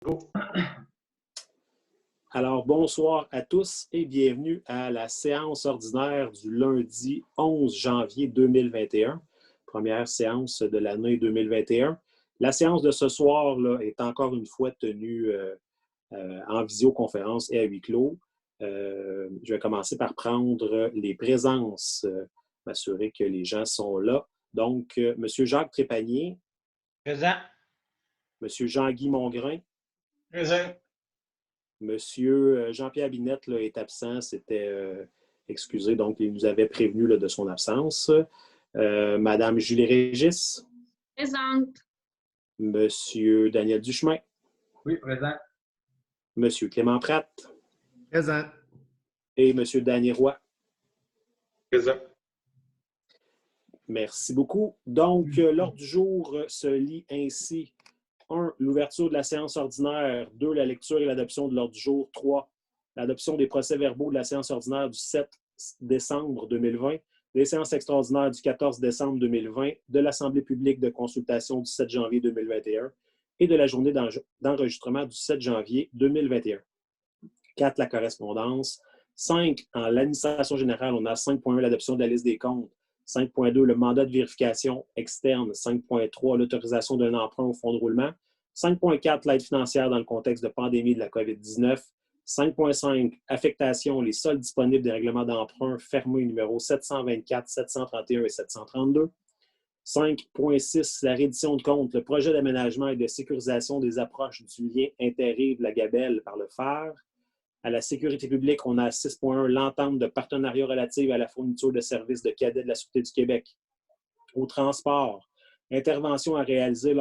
Go. Alors, bonsoir à tous et bienvenue à la séance ordinaire du lundi 11 janvier 2021, première séance de l'année 2021. La séance de ce soir là, est encore une fois tenue en visioconférence et à huis clos. Je vais commencer par prendre les présences, m'assurer que les gens sont là. Donc, M. Jacques Trépanier. Présent. M. Jean-Guy Mongrain. Présent. Monsieur Jean-Pierre Binette là, est absent, c'était excusé, donc il nous avait prévenu là, de son absence. Madame Julie Régis. Présente. Monsieur Daniel Duchemin. Oui, présent. Monsieur Clément Pratt. Présent. Et Monsieur Danny Roy. Présent. Merci beaucoup. Donc, l'ordre du jour se lit ainsi. 1. L'ouverture de la séance ordinaire. 2. La lecture et l'adoption de l'ordre du jour. 3. L'adoption des procès-verbaux de la séance ordinaire du 7 décembre 2020, des séances extraordinaires du 14 décembre 2020, de l'Assemblée publique de consultation du 7 janvier 2021 et de la journée d'enregistrement du 7 janvier 2021. 4. La correspondance. 5. En l'administration générale, on a 5.1 l'adoption de la liste des comptes. 5.2, le mandat de vérification externe. 5.3, l'autorisation d'un emprunt au fonds de roulement. 5.4, l'aide financière dans le contexte de pandémie de la COVID-19. 5.5, affectation, les soldes disponibles des règlements d'emprunt fermés numéros 724, 731 et 732. 5.6, la reddition de compte, le projet d'aménagement et de sécurisation des approches du lien Inter-Rive-la-Gabelle par le FAR. À la sécurité publique, on a 6.1, l'entente de partenariat relative à la fourniture de services de cadets de la Sûreté du Québec. Au transport, intervention à réaliser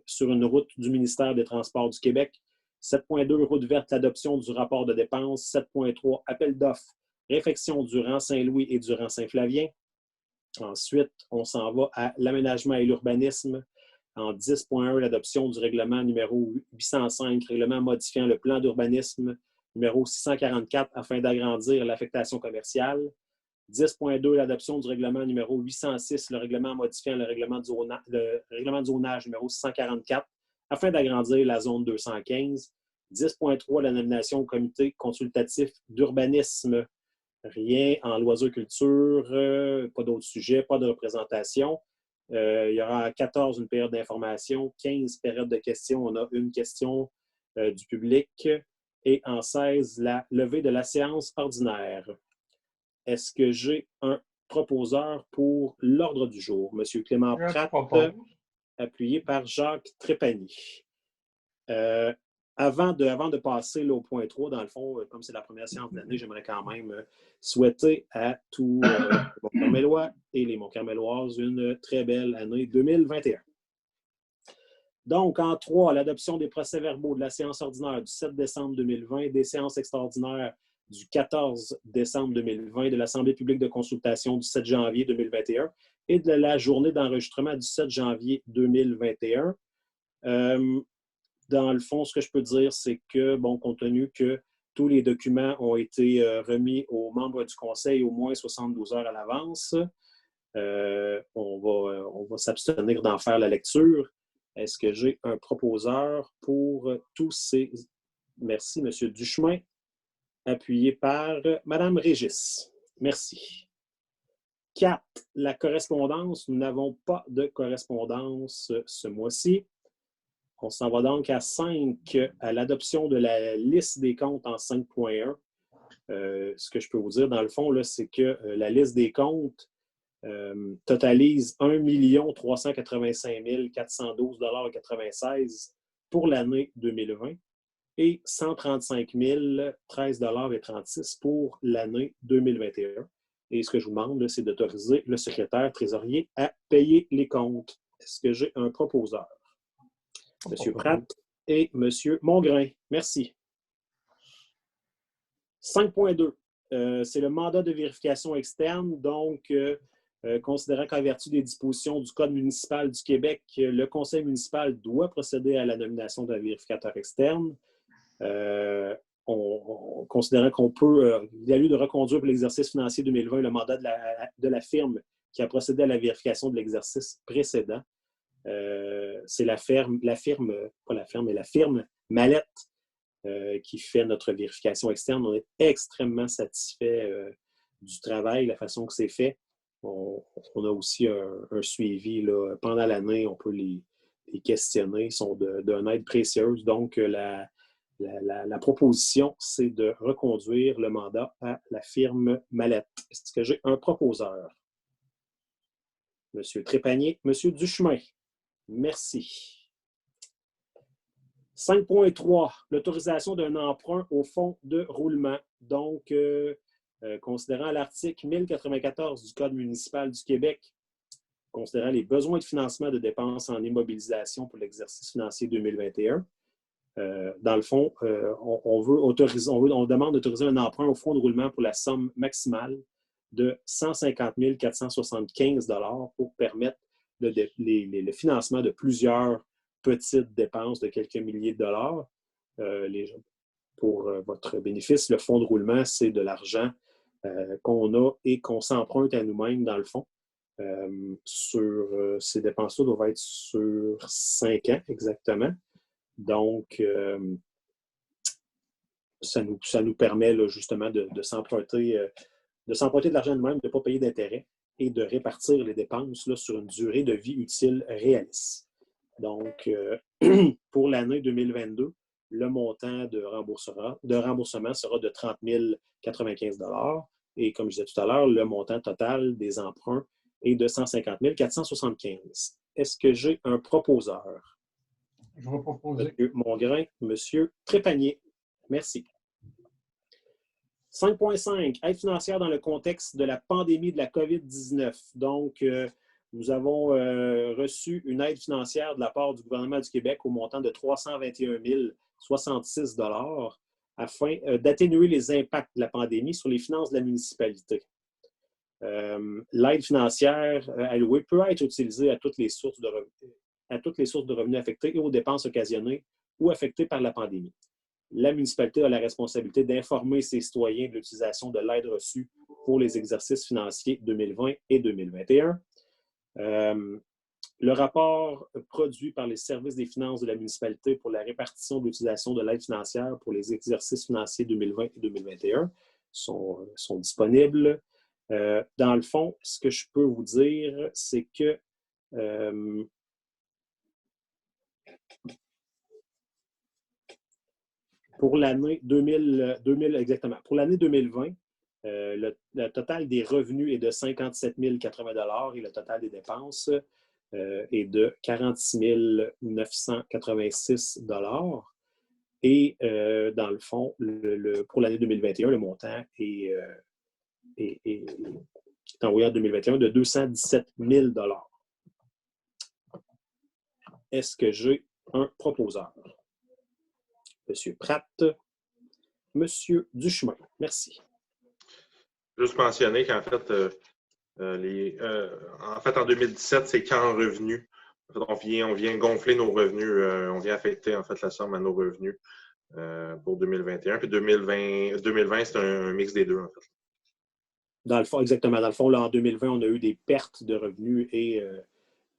sur une route du ministère des Transports du Québec. 7.2, route verte, l'adoption du rapport de dépenses. 7.3, appel d'offres, réfection du rang Saint-Louis et du rang Saint-Flavien. Ensuite, on s'en va à l'aménagement et l'urbanisme. En 10.1, l'adoption du règlement numéro 805, règlement modifiant le plan d'urbanisme numéro 644 afin d'agrandir l'affectation commerciale. 10.2, l'adoption du règlement numéro 806, le règlement modifiant le règlement de zonage numéro 644 afin d'agrandir la zone 215. 10.3, la nomination au comité consultatif d'urbanisme. Rien en loisirs-culture, pas d'autres sujets, pas de représentation. Il y aura 14 une période d'information, 15 périodes de questions. On a une question du public. Et en 16, la levée de la séance ordinaire. Est-ce que j'ai un proposeur pour l'ordre du jour? Monsieur Clément Pratt, appuyé par Jacques Trépanier. Avant de passer là, au point 3, dans le fond, comme c'est la première séance de l'année, j'aimerais quand même souhaiter à tous les Montcarmélois et les Montcarméloises une très belle année 2021. Donc, en 3, l'adoption des procès-verbaux de la séance ordinaire du 7 décembre 2020, des séances extraordinaires du 14 décembre 2020, de l'Assemblée publique de consultation du 7 janvier 2021 et de la journée d'enregistrement du 7 janvier 2021. Dans le fond, ce que je peux dire, c'est que, bon, compte tenu que tous les documents ont été remis aux membres du Conseil au moins 72 heures à l'avance, on va s'abstenir d'en faire la lecture. Est-ce que j'ai un proposeur pour tous ces... Merci, M. Duchemin, appuyé par Mme Régis. Merci. 4. La correspondance. Nous n'avons pas de correspondance ce mois-ci. On s'en va donc à 5, à l'adoption de la liste des comptes en 5.1. Ce que je peux vous dire, dans le fond, là, c'est que la liste des comptes totalise 1 385 412,96 $ pour l'année 2020 et 135 013,36 $ pour l'année 2021. Et ce que je vous demande, c'est d'autoriser le secrétaire trésorier à payer les comptes. Est-ce que j'ai un proposeur? M. Pratt et M. Mongrain. Merci. 5.2. C'est le mandat de vérification externe. Donc, considérant qu'en vertu des dispositions du Code municipal du Québec, le Conseil municipal doit procéder à la nomination d'un vérificateur externe. Considérant qu'on peut, il y a lieu de reconduire pour l'exercice financier 2020 le mandat de la firme qui a procédé à la vérification de l'exercice précédent. C'est la firme Mallette qui fait notre vérification externe. On est extrêmement satisfait du travail, la façon que c'est fait. On a aussi un suivi là, pendant l'année. On peut les questionner. Ils sont d'une aide précieuse. Donc, la proposition, c'est de reconduire le mandat à la firme Mallette. Est-ce que j'ai un proposeur? Monsieur Trépanier, Monsieur Duchemin. Merci. 5.3, l'autorisation d'un emprunt au fonds de roulement. Donc, considérant l'article 1094 du Code municipal du Québec, considérant les besoins de financement de dépenses en immobilisation pour l'exercice financier 2021, dans le fond, on demande d'autoriser un emprunt au fonds de roulement pour la somme maximale de 150 475 $ pour permettre le financement de plusieurs petites dépenses de quelques milliers de dollars. Pour votre bénéfice, le fonds de roulement, c'est de l'argent qu'on a et qu'on s'emprunte à nous-mêmes, dans le fond. Ces dépenses-là doivent être sur 5 ans exactement. Donc, ça nous permet là, justement de s'emprunter de l'argent nous-mêmes, de ne pas payer d'intérêt et de répartir les dépenses là, sur une durée de vie utile réaliste. Donc, pour l'année 2022, le montant de remboursement sera de 30 095 $ et comme je disais tout à l'heure, le montant total des emprunts est de 150 475 $. Est-ce que j'ai un proposeur? Je vais proposer. Monsieur Mongrain, Monsieur Trépanier. Merci. 5.5, aide financière dans le contexte de la pandémie de la COVID-19. Donc, nous avons reçu une aide financière de la part du gouvernement du Québec au montant de 321 066 $ afin d'atténuer les impacts de la pandémie sur les finances de la municipalité. L'aide financière allouée peut être utilisée à toutes les sources de revenus affectées et aux dépenses occasionnées ou affectées par la pandémie. La municipalité a la responsabilité d'informer ses citoyens de l'utilisation de l'aide reçue pour les exercices financiers 2020 et 2021. Le rapport produit par les services des finances de la municipalité pour la répartition de l'utilisation de l'aide financière pour les exercices financiers 2020 et 2021 sont disponibles. Dans le fond, ce que je peux vous dire, c'est que pour l'année 2020, le total des revenus est de 57 080 $ et le total des dépenses est de 46 986 $. Et dans le fond, pour l'année 2021, le montant est envoyé en 2021 de 217 000 $. Est-ce que j'ai un proposeur? Monsieur Pratt, Monsieur Duchemin. Merci. Juste mentionner qu'en fait, en 2017, c'est qu'en revenus. En fait, on vient gonfler nos revenus, on vient affecter en fait la somme à nos revenus pour 2021. Puis 2020, c'est un mix des deux, en fait. Dans le fond, exactement. Dans le fond, là, en 2020, on a eu des pertes de revenus et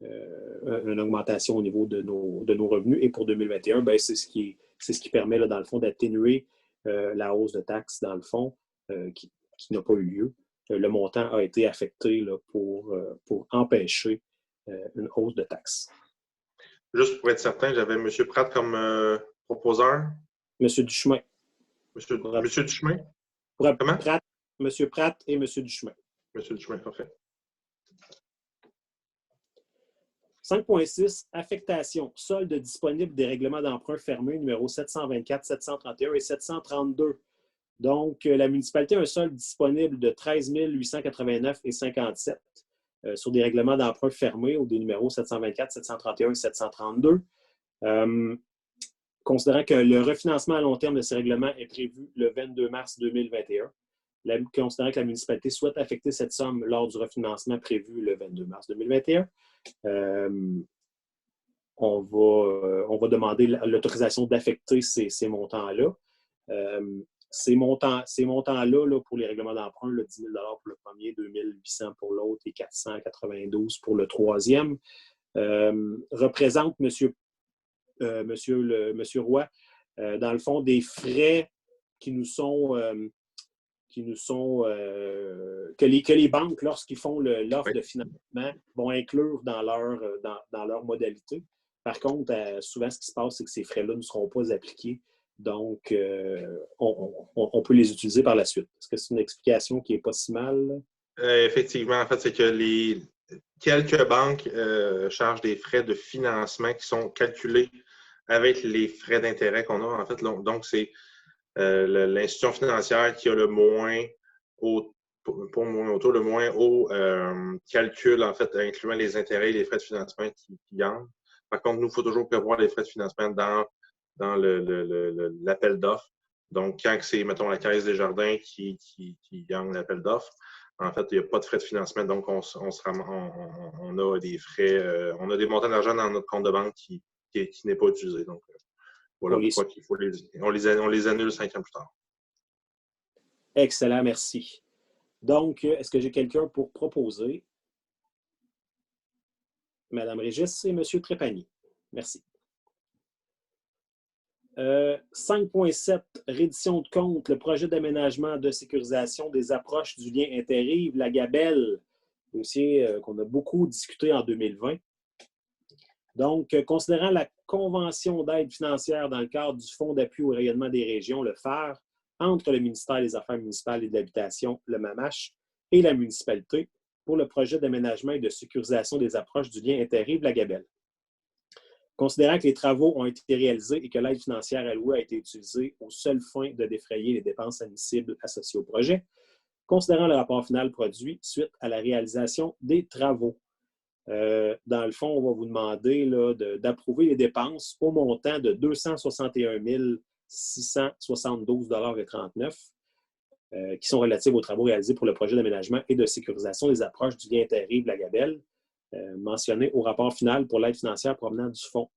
une augmentation au niveau de nos revenus. Et pour 2021, ben, c'est ce qui permet, là, dans le fond, d'atténuer la hausse de taxes, dans le fond, qui n'a pas eu lieu. Le montant a été affecté là, pour empêcher une hausse de taxes. Juste pour être certain, j'avais M. Pratt comme proposeur. M. Duchemin. Monsieur Duchemin? Comment? M. Pratt et M. Duchemin. M. Duchemin, parfait. 5.6, affectation, solde disponible des règlements d'emprunt fermés numéro 724, 731 et 732. Donc, la municipalité a un solde disponible de 13 889 et 57 sur des règlements d'emprunt fermés ou des numéros 724, 731 et 732. Considérant que le refinancement à long terme de ces règlements est prévu le 22 mars 2021, considérant que la municipalité souhaite affecter cette somme lors du refinancement prévu le 22 mars 2021, on va demander l'autorisation d'affecter ces montants-là. Ces montants-là, là, pour les règlements d'emprunt, 10 000 $ pour le premier, 2 800 pour l'autre et 492 pour le troisième. représente Monsieur Roy, dans le fond, des frais qui nous sont que les banques, lorsqu'ils font l'offre de financement, vont inclure dans leur modalité. Par contre, souvent, ce qui se passe, c'est que ces frais-là ne seront pas appliqués. Donc, on peut les utiliser par la suite. Est-ce que c'est une explication qui n'est pas si mal? Effectivement, en fait, c'est que quelques banques chargent des frais de financement qui sont calculés avec les frais d'intérêt qu'on a. En fait, donc c'est l'institution financière qui a le moins haut, le moins haut calcul, en fait, incluant les intérêts et les frais de financement qui gagnent. Par contre, nous, il faut toujours prévoir les frais de financement dans l'appel d'offres. Donc, quand c'est, mettons, la Caisse des Jardins qui gagne l'appel d'offres, en fait, il n'y a pas de frais de financement. Donc, on a des frais, on a des montants d'argent dans notre compte de banque qui n'est pas utilisé. Donc, voilà pourquoi on les annule 5 ans plus tard. Excellent, merci. Donc, est-ce que j'ai quelqu'un pour proposer? Madame Régis et M. Trépanier. Merci. 5.7, reddition de compte, le projet d'aménagement de sécurisation des approches du lien inter-rives, la Gabelle, dossier qu'on a beaucoup discuté en 2020. Donc, considérant la convention d'aide financière dans le cadre du Fonds d'appui au rayonnement des régions, le FAR, entre le ministère des Affaires municipales et de l'Habitation, le MAMACH, et la municipalité pour le projet d'aménagement et de sécurisation des approches du lien inter-rives, la Gabelle. Considérant que les travaux ont été réalisés et que l'aide financière allouée a été utilisée aux seules fins de défrayer les dépenses admissibles associées au projet, considérant le rapport final produit suite à la réalisation des travaux. Dans le fond, on va vous demander d'approuver les dépenses au montant de 261 672,39 $ qui sont relatives aux travaux réalisés pour le projet d'aménagement et de sécurisation des approches du lien inter-rives la Gabelle, mentionné au rapport final pour l'aide financière provenant du Fonds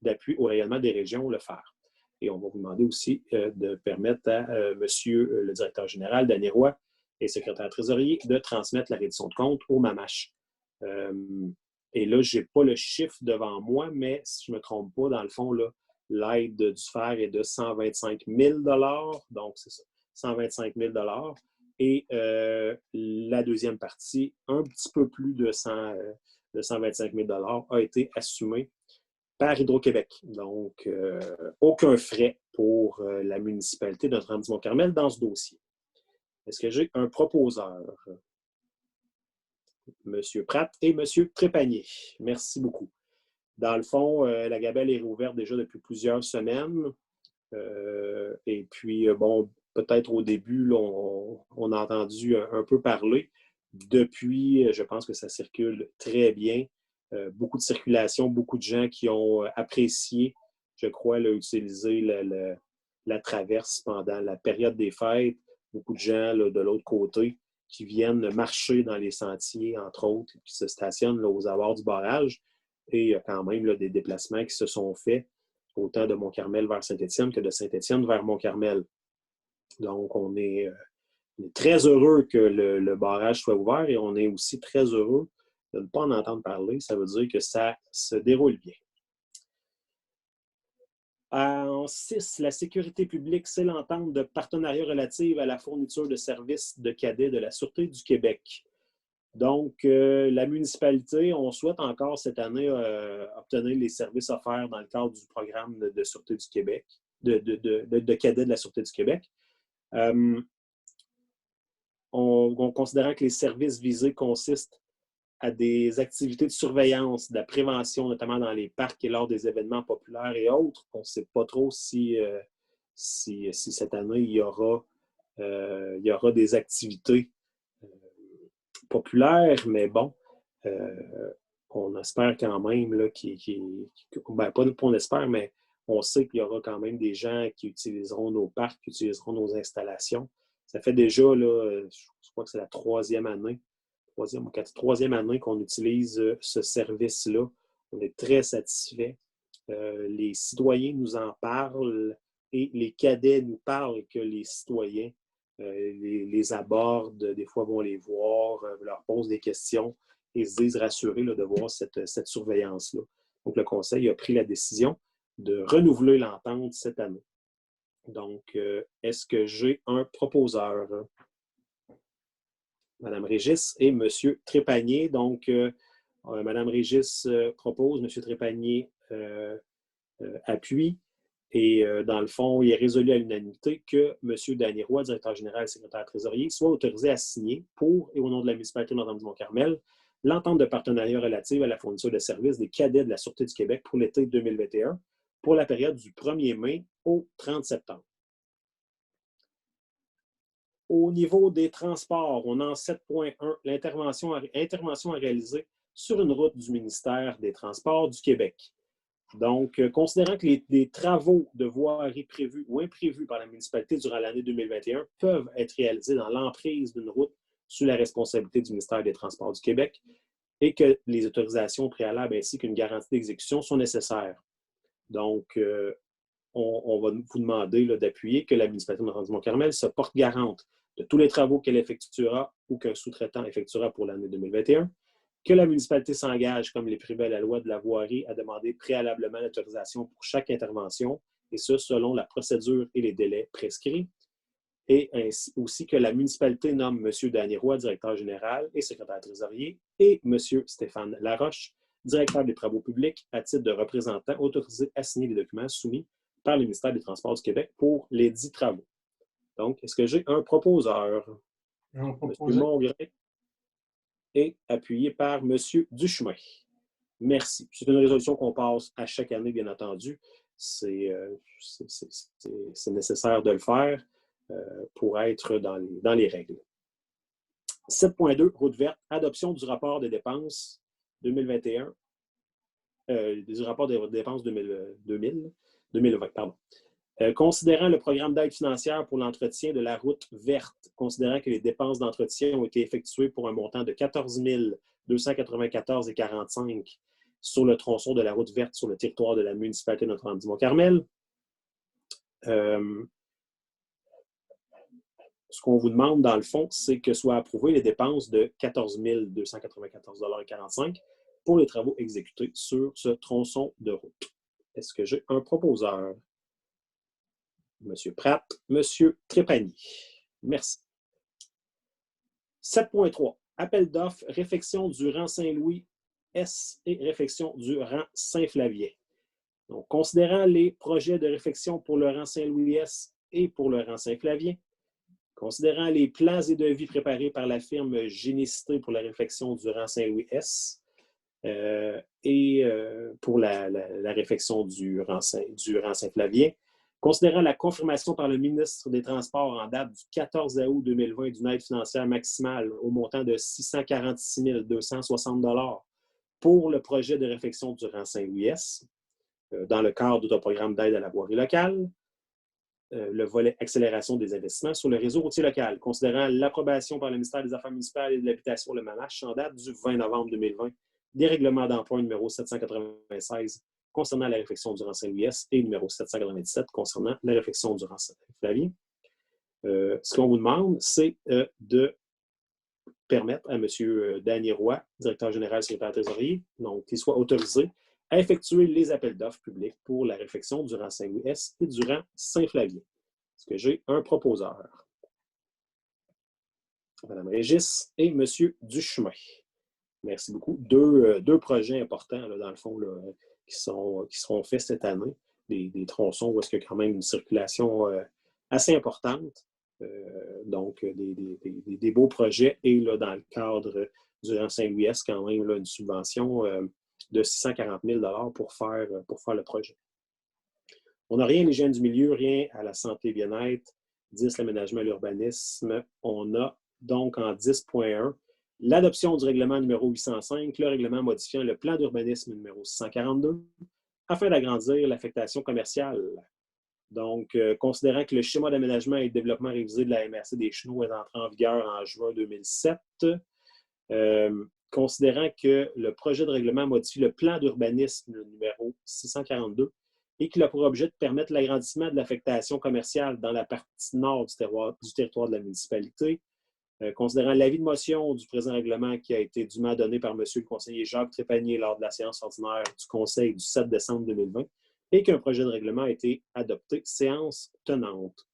d'appui au rayonnement des régions, le FAR. Et on va vous demander aussi de permettre à monsieur le directeur général, Danny Roy, et secrétaire trésorier, de transmettre la reddition de compte au MAMACH. Et là, je n'ai pas le chiffre devant moi, mais si je ne me trompe pas, dans le fond, l'aide du FAR est de 125 000 $. Donc, c'est ça, 125 000 $. Et la deuxième partie, un petit peu plus de 125 000 $ a été assumée par Hydro-Québec. Donc, aucun frais pour la municipalité de Notre-Dame-du-Mont-Carmel dans ce dossier. Est-ce que j'ai un proposeur? M. Pratt et M. Trépanier. Merci beaucoup. Dans le fond, la Gabelle est rouverte déjà depuis plusieurs semaines. Et puis, bon, peut-être au début, là, on a entendu un peu parler. Depuis, je pense que ça circule très bien. Beaucoup de circulation, beaucoup de gens qui ont apprécié, je crois, utiliser la traverse pendant la période des fêtes. Beaucoup de gens de l'autre côté qui viennent marcher dans les sentiers, entre autres, qui se stationnent aux abords du barrage. Et il y a quand même des déplacements qui se sont faits, autant de Mont-Carmel vers Saint-Étienne que de Saint-Étienne vers Mont-Carmel. Donc, on est très heureux que le barrage soit ouvert et on est aussi très heureux de ne pas en entendre parler. Ça veut dire que ça se déroule bien. En 6, la sécurité publique, c'est l'entente de partenariat relative à la fourniture de services de cadets de la Sûreté du Québec. Donc, la municipalité, on souhaite encore cette année obtenir les services offerts dans le cadre du programme de Sûreté du Québec, de cadets de la Sûreté du Québec. Considérant que les services visés consistent à des activités de surveillance, de la prévention, notamment dans les parcs et lors des événements populaires et autres. On ne sait pas trop si cette année, il y aura des activités populaires, mais bon, on espère quand même pas on espère, mais on sait qu'il y aura quand même des gens qui utiliseront nos parcs, qui utiliseront nos installations. Ça fait déjà, je crois que c'est la troisième année qu'on utilise ce service-là. On est très satisfaits. Les citoyens nous en parlent et les cadets nous parlent que les citoyens les abordent, des fois vont les voir, leur posent des questions et se disent rassurés là, de voir cette surveillance-là. Donc, le Conseil a pris la décision de renouveler l'entente cette année. Donc, est-ce que j'ai un proposeur? Mme Régis et M. Trépanier. Donc, Mme Régis propose, M. Trépanier appuie. Et dans le fond, il est résolu à l'unanimité que M. Dany Roy, directeur général et secrétaire trésorier, soit autorisé à signer pour et au nom de la municipalité de Notre-Dame-du-Mont-Carmel l'entente de partenariat relative à la fourniture de services des cadets de la Sûreté du Québec pour l'été 2021 pour la période du 1er mai au 30 septembre. Au niveau des transports, on a en 7.1 l'intervention à réaliser sur une route du ministère des Transports du Québec. Donc, considérant que les travaux de voirie prévus ou imprévus par la municipalité durant l'année 2021 peuvent être réalisés dans l'emprise d'une route sous la responsabilité du ministère des Transports du Québec et que les autorisations préalables ainsi qu'une garantie d'exécution sont nécessaires. Donc, on va vous demander d'appuyer que la municipalité de Notre-Dame-du-Mont-Carmel se porte garante de tous les travaux qu'elle effectuera ou qu'un sous-traitant effectuera pour l'année 2021, que la municipalité s'engage, comme les prévu à la loi de la voirie, à demander préalablement l'autorisation pour chaque intervention, et ce, selon la procédure et les délais prescrits, et ainsi aussi que la municipalité nomme M. Dany Roy, directeur général et secrétaire trésorier, et M. Stéphane Laroche, directeur des travaux publics, à titre de représentant autorisé à signer les documents soumis par le ministère des Transports du Québec pour les 10 travaux. Donc, est-ce que j'ai un proposeur? M. Mongrain et appuyé par M. Duchemin. Merci. C'est une résolution qu'on passe à chaque année, bien entendu. C'est nécessaire de le faire pour être dans les règles. 7.2, route verte, adoption du rapport des dépenses 2021, du rapport des dépenses 2020, pardon. Considérant le programme d'aide financière pour l'entretien de la route verte, considérant que les dépenses d'entretien ont été effectuées pour un montant de 14 294,45 sur le tronçon de la route verte sur le territoire de la municipalité de Notre-Dame-du-Mont-Carmel, ce qu'on vous demande, dans le fond, c'est que soient approuvées les dépenses de 14 294,45 pour les travaux exécutés sur ce tronçon de route. Est-ce que j'ai un proposeur? M. Pratt, M. Trépanier. Merci. 7.3. Appel d'offres, réfection du rang Saint-Louis-S et réfection du rang Saint-Flavien. Donc, considérant les projets de réfection pour le rang Saint-Louis-S et pour le rang Saint-Flavien, considérant les plans et devis préparés par la firme Génicité pour la réfection du rang Saint-Louis-S et pour la réfection du rang Saint-Flavien, considérant la confirmation par le ministre des Transports en date du 14 août 2020 d'une aide financière maximale au montant de 646 260 $ pour le projet de réfection du rang Saint-Louis-S dans le cadre d'un programme d'aide à la voirie locale, le volet accélération des investissements sur le réseau routier local, considérant l'approbation par le ministère des Affaires municipales et de l'Habitation, le MAMACH, en date du 20 novembre 2020, des règlements d'emprunt numéro 796 concernant la réfection du rang Saint-Louis-S et numéro 797 concernant la réfection du rang Saint-Flavien. Ce qu'on vous demande, c'est de permettre à M. Dany Roy, directeur général secrétaire trésorier, donc qu'il soit autorisé à effectuer les appels d'offres publics pour la réfection du rang Saint-Louis-S et du rang Saint-Flavien. Est-ce que j'ai un proposeur? Mme Régis et M. Duchemin. Merci beaucoup. Deux projets importants, là, dans le fond, là, qui seront faits cette année. Des tronçons où est-ce qu'il y a quand même une circulation assez importante. Donc, des beaux projets. Et là, dans le cadre du rang Saint-Louis-S, quand même, là, une subvention de 640 000 $ pour faire le projet. On n'a rien à l'hygiène du milieu, rien à la santé et bien-être. 10, l'aménagement et l'urbanisme. On a donc en 10.1 l'adoption du règlement numéro 805, le règlement modifiant le plan d'urbanisme numéro 642, afin d'agrandir l'affectation commerciale. Donc, considérant que le schéma d'aménagement et de développement révisé de la MRC des Chenaux est entré en vigueur en juin 2007, considérant que le projet de règlement modifie le plan d'urbanisme numéro 642 et qu'il a pour objet de permettre l'agrandissement de l'affectation commerciale dans la partie nord du territoire de la municipalité, Considérant l'avis de motion du présent règlement qui a été dûment donné par M. le conseiller Jacques Trépanier lors de la séance ordinaire du Conseil du 7 décembre 2020 et qu'un projet de règlement a été adopté, séance tenante.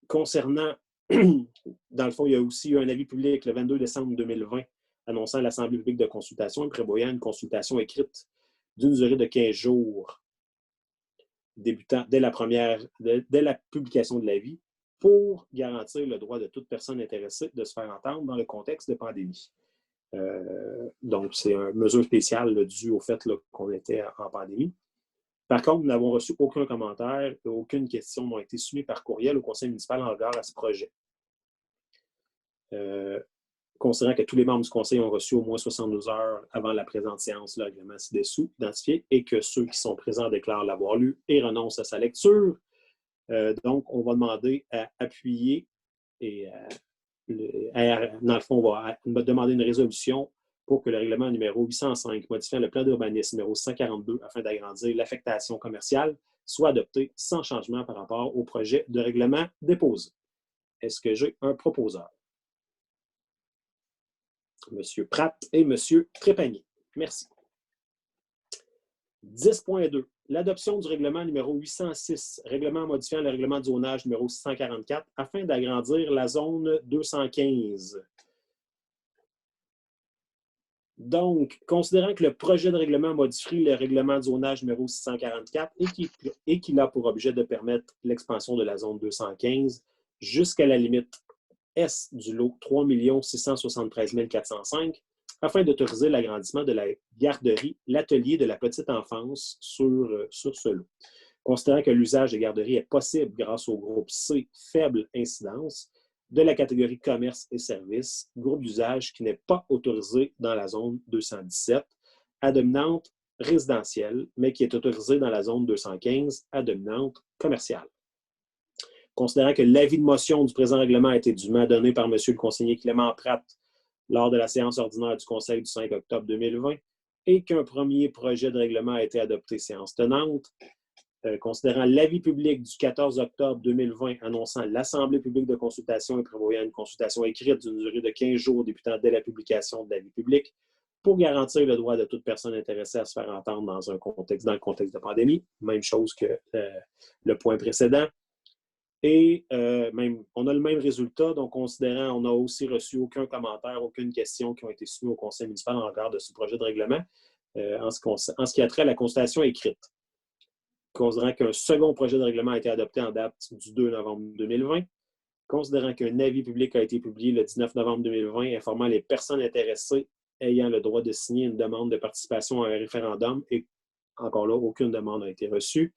Concernant, dans le fond, il y a aussi eu un avis public le 22 décembre 2020 annonçant l'Assemblée publique de consultation et prévoyant une consultation écrite d'une durée de 15 jours débutant dès la publication de l'avis pour garantir le droit de toute personne intéressée de se faire entendre dans le contexte de pandémie. Donc, c'est une mesure spéciale là, due au fait qu'on était en pandémie. Par contre, nous n'avons reçu aucun commentaire et aucune question n'a été soumise par courriel au conseil municipal en regard à ce projet. Considérant que tous les membres du conseil ont reçu au moins 72 heures avant la présente séance le règlement ci-dessous identifié et que ceux qui sont présents déclarent l'avoir lu et renoncent à sa lecture, donc on va demander à appuyer et dans le fond, on va demander une résolution pour que le règlement numéro 805, modifiant le plan d'urbanisme numéro 142 afin d'agrandir l'affectation commerciale, soit adopté sans changement par rapport au projet de règlement déposé. Est-ce que j'ai un proposeur? M. Pratt et M. Trépanier. Merci. 10.2. L'adoption du règlement numéro 806, règlement modifiant le règlement de zonage numéro 644 afin d'agrandir la zone 215. Donc, considérant que le projet de règlement modifie le règlement de zonage numéro 644 et qu'il a pour objet de permettre l'expansion de la zone 215 jusqu'à la limite S du lot 3 673 405 afin d'autoriser l'agrandissement de la garderie, l'atelier de la petite enfance sur ce lot. Considérant que l'usage des garderies est possible grâce au groupe C, faible incidence, de la catégorie commerce et services, groupe d'usage qui n'est pas autorisé dans la zone 217, à dominante résidentielle, mais qui est autorisé dans la zone 215, à dominante commerciale. Considérant que l'avis de motion du présent règlement a été dûment donné par M. le conseiller Clément Pratt lors de la séance ordinaire du Conseil du 5 octobre 2020 et qu'un premier projet de règlement a été adopté séance tenante, considérant l'avis public du 14 octobre 2020 annonçant l'Assemblée publique de consultation et prévoyant une consultation écrite d'une durée de 15 jours débutant dès la publication de l'avis public pour garantir le droit de toute personne intéressée à se faire entendre dans le contexte de pandémie. Même chose que le point précédent. Et on a le même résultat, donc considérant, on n'a aussi reçu aucun commentaire, aucune question qui ont été soumises au conseil municipal en regard de ce projet de règlement en ce qui a trait à la consultation écrite. Considérant qu'un second projet de règlement a été adopté en date du 2 novembre 2020, considérant qu'un avis public a été publié le 19 novembre 2020 informant les personnes intéressées ayant le droit de signer une demande de participation à un référendum et encore là, aucune demande n'a été reçue.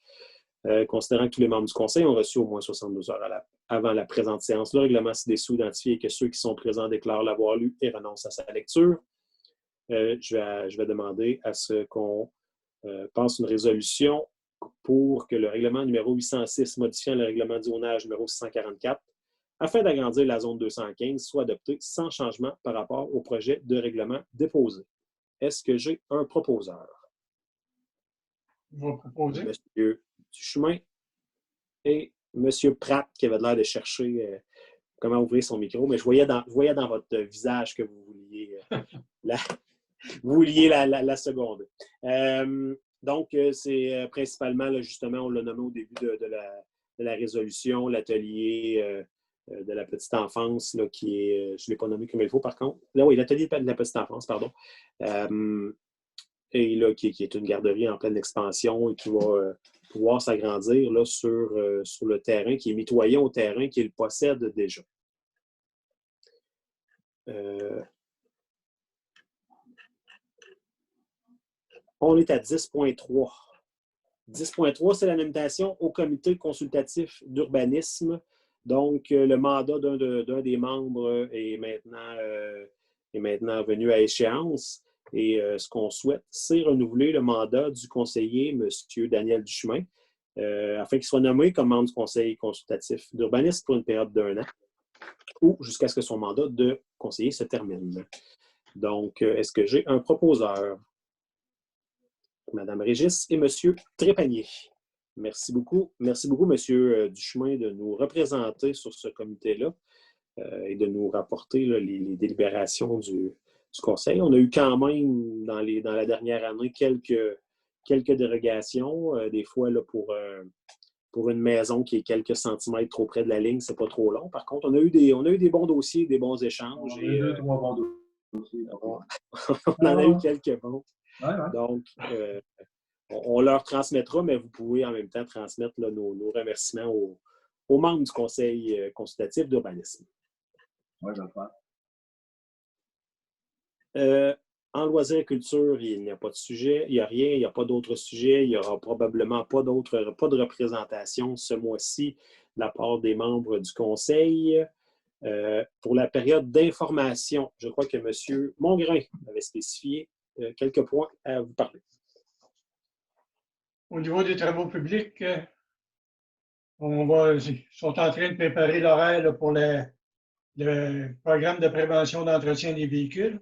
Considérant que tous les membres du conseil ont reçu au moins 72 heures avant la présente séance, le règlement ci-dessous identifie que ceux qui sont présents déclarent l'avoir lu et renoncent à sa lecture. Je vais demander à ce qu'on passe une résolution pour que le règlement numéro 806 modifiant le règlement de zonage numéro 644 afin d'agrandir la zone 215 soit adopté sans changement par rapport au projet de règlement déposé. Est-ce que j'ai un proposeur? Je vais proposer. Monsieur Duchemin et M. Pratt qui avait l'air de chercher comment ouvrir son micro, mais je voyais dans votre visage que vous vouliez la seconde. Donc, c'est principalement, là, justement, on l'a nommé au début de la résolution, l'atelier de la petite enfance, là, qui est, je ne l'ai pas nommé comme il faut par contre. Là, oui, l'atelier de la petite enfance, pardon. Et là, qui est une garderie en pleine expansion et qui va pouvoir s'agrandir là, sur le terrain, qui est mitoyen au terrain qu'il possède déjà. On est à 10.3. 10.3, c'est la nomination au comité consultatif d'urbanisme. Donc, le mandat d'un des membres est maintenant venu à échéance. Et ce qu'on souhaite, c'est renouveler le mandat du conseiller, M. Daniel Duchemin, afin qu'il soit nommé comme membre du conseil consultatif d'urbanisme pour une période d'1 an ou jusqu'à ce que son mandat de conseiller se termine. Donc, est-ce que j'ai un proposeur? Mme Régis et M. Trépanier. Merci beaucoup. Merci beaucoup, M. Duchemin, de nous représenter sur ce comité-là. et de nous rapporter là, les délibérations du Conseil. On a eu quand même, dans la dernière année, quelques dérogations. Des fois, là, pour une maison qui est quelques centimètres trop près de la ligne, c'est pas trop long. Par contre, on a eu des bons dossiers, des bons échanges. On a eu deux, trois bons dossiers. On en a eu quelques bons. Ouais. Donc, on leur transmettra, mais vous pouvez en même temps transmettre là, nos remerciements aux membres du Conseil consultatif d'urbanisme. Oui, je vais le faire. En loisirs et culture, il n'y a pas de sujet, il n'y a rien, il n'y a pas d'autres sujets, il n'y aura probablement pas de représentation ce mois-ci de la part des membres du Conseil. Pour la période d'information, je crois que M. Mongrain avait spécifié quelques points à vous parler. Au niveau des travaux publics, ils sont en train de préparer l'horaire pour le programme de prévention d'entretien des véhicules,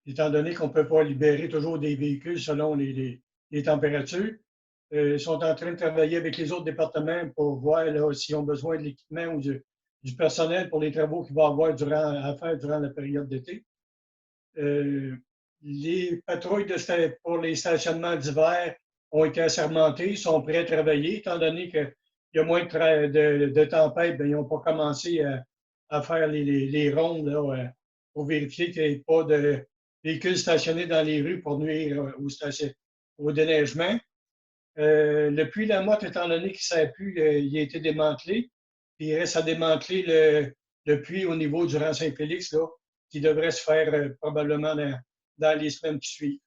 étant donné qu'on ne peut pas libérer toujours des véhicules selon les températures. Ils sont en train de travailler avec les autres départements pour voir s'ils ont besoin de l'équipement ou du personnel pour les travaux qu'ils vont avoir à faire durant la période d'été. Les patrouilles pour les stationnements d'hiver ont été assermentées, sont prêts à travailler, étant donné qu'il y a moins de tempêtes, ils n'ont pas commencé à faire les rondes là, pour vérifier qu'il n'y ait pas de véhicules stationnés dans les rues pour nuire au déneigement. Le puits Lamotte, étant donné qu'il ne sert plus, il a été démantelé. Puis il reste à démanteler le puits au niveau du rang Saint-Félix, là, qui devrait se faire probablement dans les semaines qui suivent.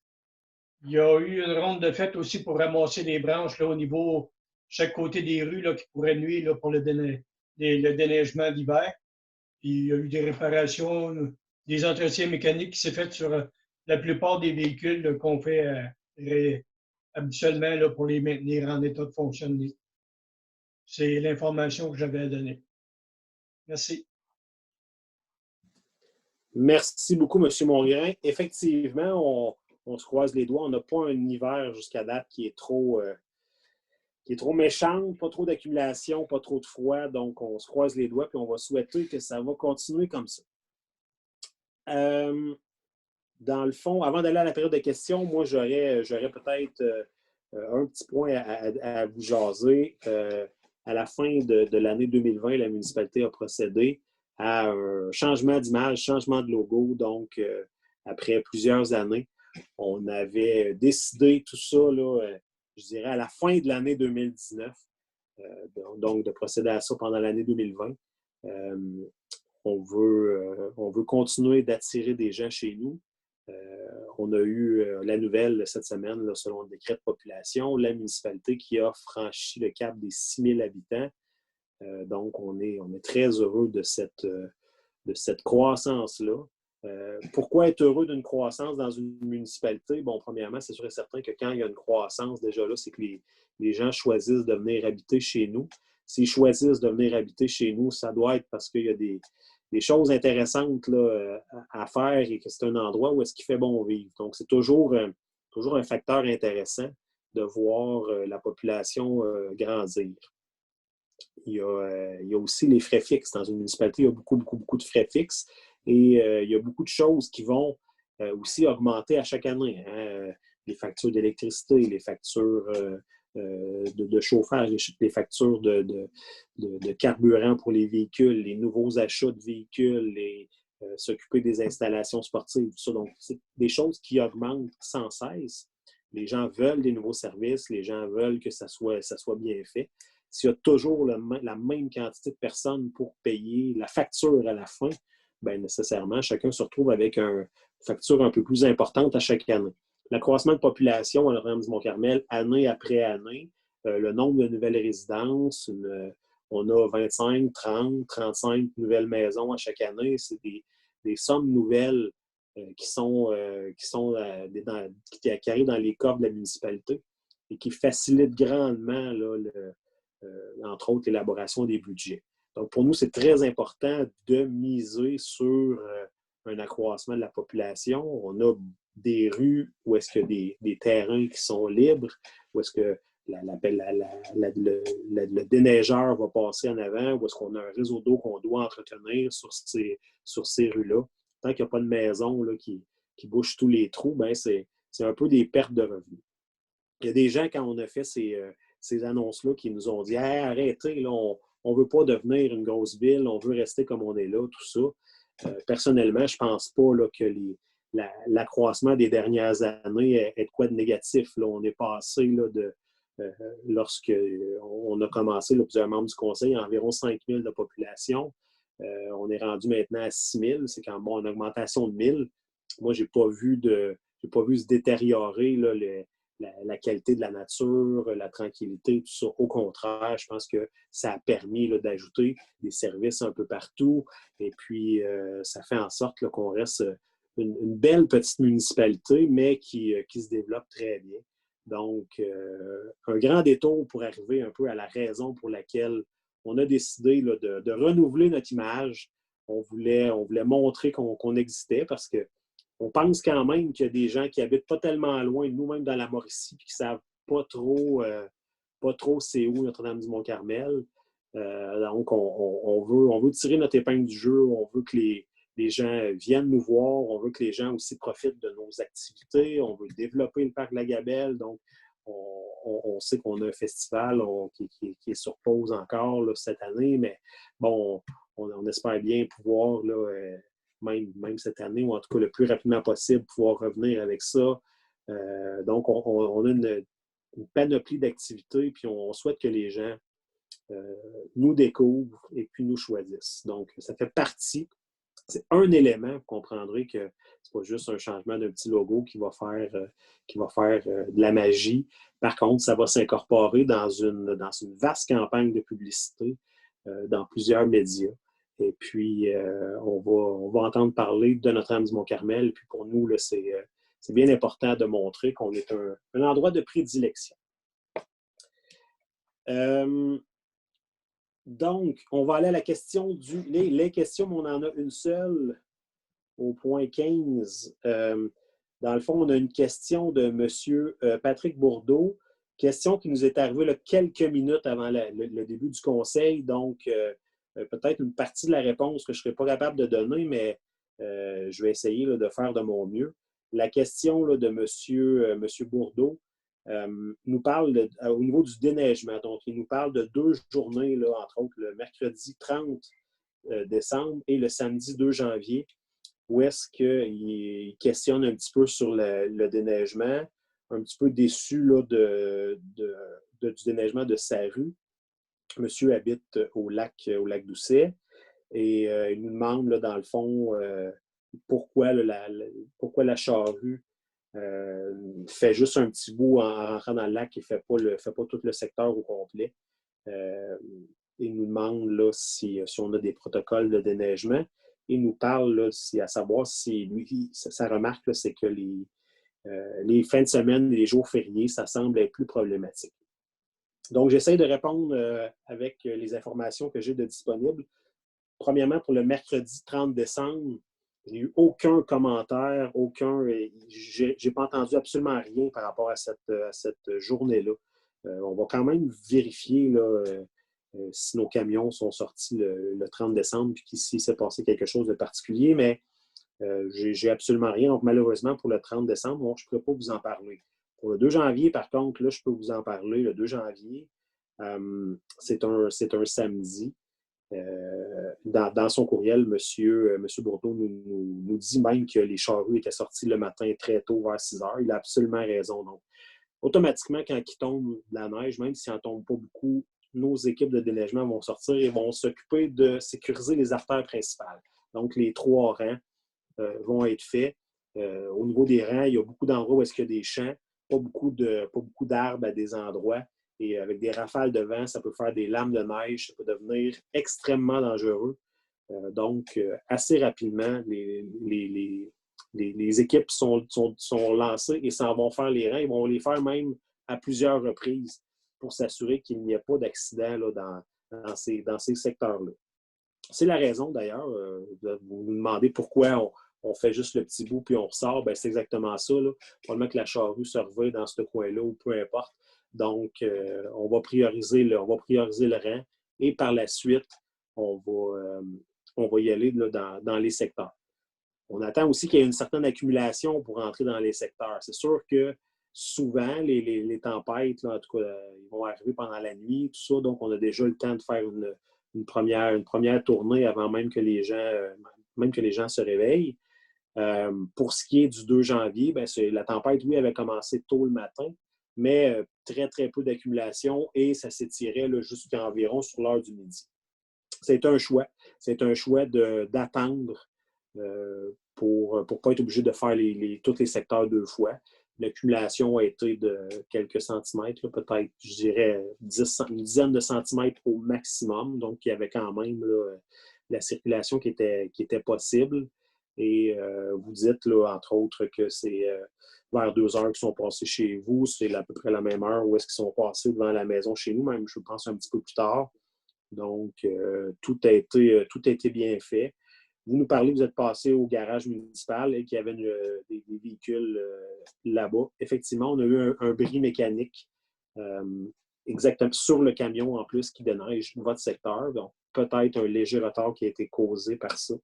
Il y a eu une ronde de fête aussi pour ramasser les branches là, au niveau chaque côté des rues là, qui pourraient nuire là, pour le déneigement d'hiver. Puis il y a eu des réparations, des entretiens mécaniques qui s'est fait sur la plupart des véhicules qu'on fait habituellement là, pour les maintenir en état de fonctionnement. C'est l'information que j'avais à donner. Merci. Merci beaucoup, M. Mongrain. Effectivement, on se croise les doigts. On n'a pas un hiver jusqu'à date qui est trop méchant, pas trop d'accumulation, pas trop de froid. Donc, on se croise les doigts et on va souhaiter que ça va continuer comme ça. Dans le fond, avant d'aller à la période de questions, moi, j'aurais peut-être un petit point à vous jaser. À la fin de l'année 2020, la municipalité a procédé à un changement d'image, changement de logo. Donc, après plusieurs années, on avait décidé tout ça, là, je dirais, à la fin de l'année 2019. Donc, de procéder à ça pendant l'année 2020. On veut continuer d'attirer des gens chez nous. On a eu la nouvelle cette semaine, là, selon le décret de population, la municipalité qui a franchi le cap des 6 000 habitants. Donc, on est très heureux de cette croissance-là. Pourquoi être heureux d'une croissance dans une municipalité? Bon, premièrement, c'est sûr et certain que quand il y a une croissance, déjà là, c'est que les gens choisissent de venir habiter chez nous. S'ils choisissent de venir habiter chez nous, ça doit être parce qu'il y a des choses intéressantes là, à faire et que c'est un endroit où est-ce qu'il fait bon vivre. Donc, c'est toujours un facteur intéressant de voir la population grandir. Il y a aussi les frais fixes. Dans une municipalité, il y a beaucoup, beaucoup, beaucoup de frais fixes et il y a beaucoup de choses qui vont aussi augmenter à chaque année. Hein? Les factures d'électricité, les factures de chauffage, les factures de carburant pour les véhicules, les nouveaux achats de véhicules, s'occuper des installations sportives, tout ça. Donc, c'est des choses qui augmentent sans cesse. Les gens veulent des nouveaux services, les gens veulent que ça soit bien fait. S'il y a toujours la même quantité de personnes pour payer la facture à la fin, bien nécessairement, chacun se retrouve avec une facture un peu plus importante à chaque année. L'accroissement de population à Notre-Dame-du-Mont-Carmel, année après année, le nombre de nouvelles résidences, on a 25, 30, 35 nouvelles maisons à chaque année. C'est des sommes nouvelles qui arrivent dans les coffres de la municipalité et qui facilitent grandement là, entre autres l'élaboration des budgets. Donc, pour nous, c'est très important de miser sur un accroissement de la population. On a des rues où est-ce qu'il y a des terrains qui sont libres, où est-ce que le déneigeur va passer en avant, ou est-ce qu'on a un réseau d'eau qu'on doit entretenir sur ces rues-là. Tant qu'il n'y a pas de maison là, qui bouche tous les trous, ben c'est un peu des pertes de revenus. Il y a des gens, quand on a fait ces annonces-là, qui nous ont dit hey, arrêtez, là, on ne veut pas devenir une grosse ville, on veut rester comme on est là, tout ça. Personnellement, je ne pense pas là, que l'accroissement des dernières années est de quoi de négatif. Là. On est passé là, lorsqu'on a commencé, là, plusieurs membres du conseil, à environ 5 000 de population. On est rendu maintenant à 6 000. C'est quand même une augmentation de 1 000. Moi, je n'ai pas vu se détériorer là, la qualité de la nature, la tranquillité, tout ça. Au contraire, je pense que ça a permis là, d'ajouter des services un peu partout. Et puis, ça fait en sorte là, qu'on reste une belle petite municipalité, mais qui se développe très bien. Donc, un grand détour pour arriver un peu à la raison pour laquelle on a décidé là, de renouveler notre image. On voulait montrer qu'on existait parce qu'on pense quand même qu'il y a des gens qui habitent pas tellement loin de nous, même dans la Mauricie, et qui ne savent pas trop c'est où Notre-Dame-du-Mont-Carmel. Donc, on veut tirer notre épingle du jeu. On veut que les gens viennent nous voir. On veut que les gens aussi profitent de nos activités. On veut développer le parc de la Gabelle. Donc, on sait qu'on a un festival qui est sur pause encore là, cette année, mais bon, on espère bien pouvoir, là, même cette année, ou en tout cas le plus rapidement possible, pouvoir revenir avec ça. Donc, on a une panoplie d'activités, puis on souhaite que les gens nous découvrent et puis nous choisissent. Donc, ça fait partie. C'est un élément, vous comprendrez que ce n'est pas juste un changement d'un petit logo qui va faire de la magie. Par contre, ça va s'incorporer dans une vaste campagne de publicité dans plusieurs médias. Et puis, on va entendre parler de Notre-Dame-du-Mont-Carmel. Puis pour nous, là, c'est bien important de montrer qu'on est un endroit de prédilection. Donc, on va aller à la question les questions, mais on en a une seule au point 15. Dans le fond, on a une question de M. Patrick Bourdeau. Question qui nous est arrivée là, quelques minutes avant le début du conseil. Donc, peut-être une partie de la réponse que je ne serai pas capable de donner, mais je vais essayer là, de faire de mon mieux. La question là, de M. Bourdeau nous parle au niveau du déneigement. Donc, il nous parle de 2 journées, là, entre autres, le mercredi 30 décembre et le samedi 2 janvier, où est-ce qu'il questionne un petit peu sur le déneigement, un petit peu déçu là, du déneigement de sa rue. Monsieur habite au lac Doucet et il nous demande, là, dans le fond, pourquoi la charrue fait juste un petit bout en rentrant dans le lac et ne fait pas tout le secteur au complet. Il nous demande là, si on a des protocoles de déneigement. Il nous parle là, à savoir si lui, sa remarque, là, c'est que les fins de semaine et les jours fériés, ça semble être plus problématique. Donc, j'essaie de répondre avec les informations que j'ai de disponibles. Premièrement, pour le mercredi 30 décembre, je n'ai eu aucun commentaire, je n'ai pas entendu absolument rien par rapport à cette journée-là. On va quand même vérifier là, si nos camions sont sortis le 30 décembre puis s'il s'est passé quelque chose de particulier, mais j'ai absolument rien. Donc, malheureusement, pour le 30 décembre, bon, je ne pourrais pas vous en parler. Pour le 2 janvier, par contre, là, je peux vous en parler. Le 2 janvier, c'est un samedi. Dans son courriel, M. Bourdeau nous dit même que les charrues étaient sorties le matin très tôt, vers 6 heures. Il a absolument raison. Donc, automatiquement, quand il tombe de la neige, même s'il n'en tombe pas beaucoup, nos équipes de déneigement vont sortir et vont s'occuper de sécuriser les artères principales. Donc, les 3 rangs vont être faits. Au niveau des rangs, il y a beaucoup d'endroits où est-ce qu'il y a des champs, pas beaucoup d'arbres à des endroits. Et avec des rafales de vent, ça peut faire des lames de neige, ça peut devenir extrêmement dangereux. Donc, assez rapidement, les équipes sont lancées et s'en vont faire les rangs. Ils vont les faire même à plusieurs reprises pour s'assurer qu'il n'y ait pas d'accident là, dans ces secteurs-là. C'est la raison, d'ailleurs, vous nous demandez pourquoi on fait juste le petit bout puis on ressort. Bien, c'est exactement ça. Là. Probablement que la charrue se revient dans ce coin-là ou peu importe. Donc, on va prioriser le rang et par la suite, on va y aller là, dans les secteurs. On attend aussi qu'il y ait une certaine accumulation pour entrer dans les secteurs. C'est sûr que souvent, les tempêtes, là, en tout cas, ils vont arriver pendant la nuit, tout ça. Donc, on a déjà le temps de faire une première tournée avant même que les gens se réveillent. Pour ce qui est du 2 janvier, bien, la tempête, oui, avait commencé tôt le matin, mais très, très peu d'accumulation et ça s'étirait jusqu'à environ sur l'heure du midi. C'est un choix. C'est un choix d'attendre pour ne pas être obligé de faire tous les secteurs 2 fois. L'accumulation a été de quelques centimètres, peut-être, je dirais, une dizaine de centimètres au maximum. Donc, il y avait quand même là, la circulation qui était possible. Et vous dites, là, entre autres, que c'est vers 2 heures qu'ils sont passés chez vous. C'est à peu près la même heure où est-ce qu'ils sont passés devant la maison chez nous, même, je pense, un petit peu plus tard. Donc, tout a été bien fait. Vous nous parlez, vous êtes passé au garage municipal et qu'il y avait des véhicules là-bas. Effectivement, on a eu un bris mécanique exactement sur le camion en plus qui déneige votre secteur. Donc, peut-être un léger retard qui a été causé par ça.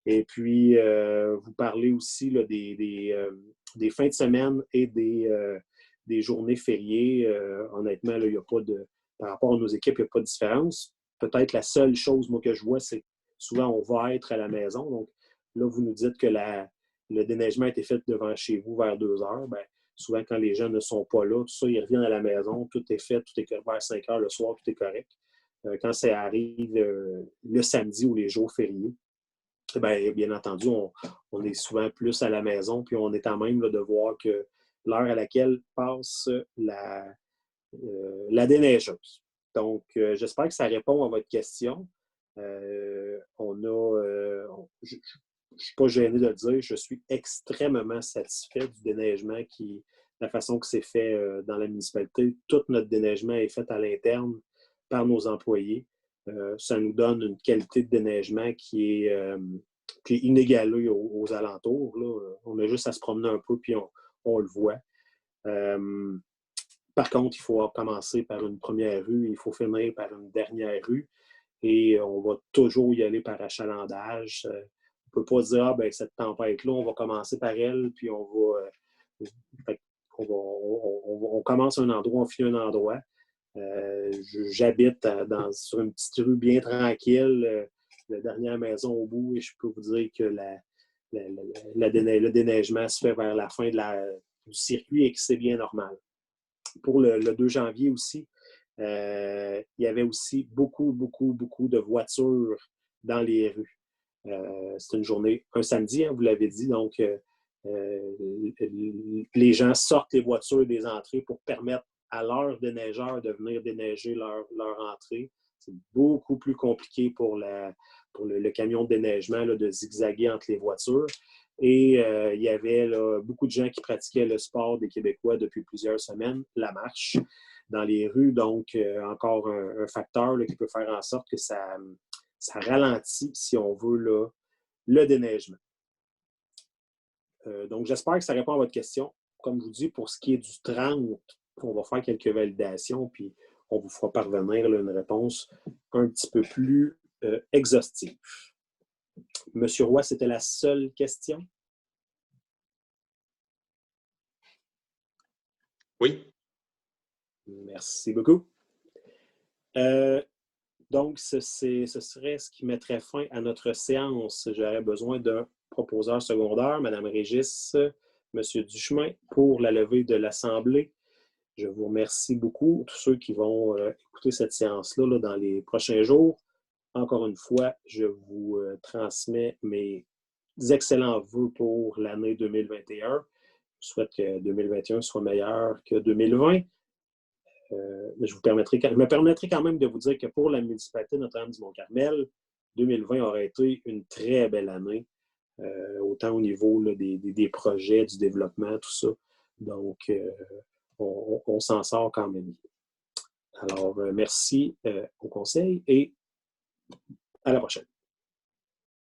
Et puis, vous parlez aussi là, des fins de semaine et des journées fériées. Honnêtement, là, il n'y a pas de... Par rapport à nos équipes, il n'y a pas de différence. Peut-être la seule chose, moi, que je vois, c'est que souvent, on va être à la maison. Donc, là, vous nous dites que le déneigement a été fait devant chez vous vers 2 heures. Bien, souvent, quand les gens ne sont pas là, tout ça, ils reviennent à la maison, tout est fait, tout est vers 5 heures le soir, tout est correct. Quand ça arrive le samedi ou les jours fériés, bien entendu, on est souvent plus à la maison, puis on est à même là, de voir que l'heure à laquelle passe la déneigeuse. Donc, j'espère que ça répond à votre question. Je ne suis pas gêné de le dire, je suis extrêmement satisfait du déneigement la façon que c'est fait dans la municipalité. Tout notre déneigement est fait à l'interne par nos employés. Ça nous donne une qualité de déneigement qui est inégalée aux alentours. Là. On a juste à se promener un peu, puis on le voit. Par contre, il faut commencer par une première rue, il faut finir par une dernière rue, et on va toujours y aller par achalandage. On ne peut pas dire, cette tempête-là, on va commencer par elle, puis on commence un endroit, on finit un endroit. J'habite sur une petite rue bien tranquille, la dernière maison au bout, et je peux vous dire que le déneigement se fait vers la fin du circuit et que c'est bien normal. Pour le 2 janvier aussi, il y avait aussi beaucoup, beaucoup, beaucoup de voitures dans les rues. C'est une journée, un samedi, hein, vous l'avez dit, donc les gens sortent les voitures des entrées pour permettre à leurs déneigeurs de venir déneiger leur entrée. C'est beaucoup plus compliqué pour le camion de déneigement là, de zigzaguer entre les voitures. Et il y avait là, beaucoup de gens qui pratiquaient le sport des Québécois depuis plusieurs semaines, la marche dans les rues. Donc, encore un facteur là, qui peut faire en sorte que ça ralentit, si on veut, là, le déneigement. Donc, j'espère que ça répond à votre question. Comme je vous dis, pour ce qui est du 30, on va faire quelques validations, puis on vous fera parvenir là, une réponse un petit peu plus exhaustive. Monsieur Roy, c'était la seule question? Oui. Merci beaucoup. Donc, ce serait ce qui mettrait fin à notre séance. J'aurais besoin d'un proposeur secondaire, Mme Régis, M. Duchemin, pour la levée de l'Assemblée. Je vous remercie beaucoup, tous ceux qui vont écouter cette séance-là là, dans les prochains jours. Encore une fois, je vous transmets mes excellents vœux pour l'année 2021. Je souhaite que 2021 soit meilleur que 2020. Je me permettrai quand même de vous dire que pour la municipalité de Notre-Dame-du-Mont-Carmel, 2020 aurait été une très belle année, autant au niveau là, des projets, du développement, tout ça. Donc, on s'en sort quand même. Alors, merci au conseil et à la prochaine.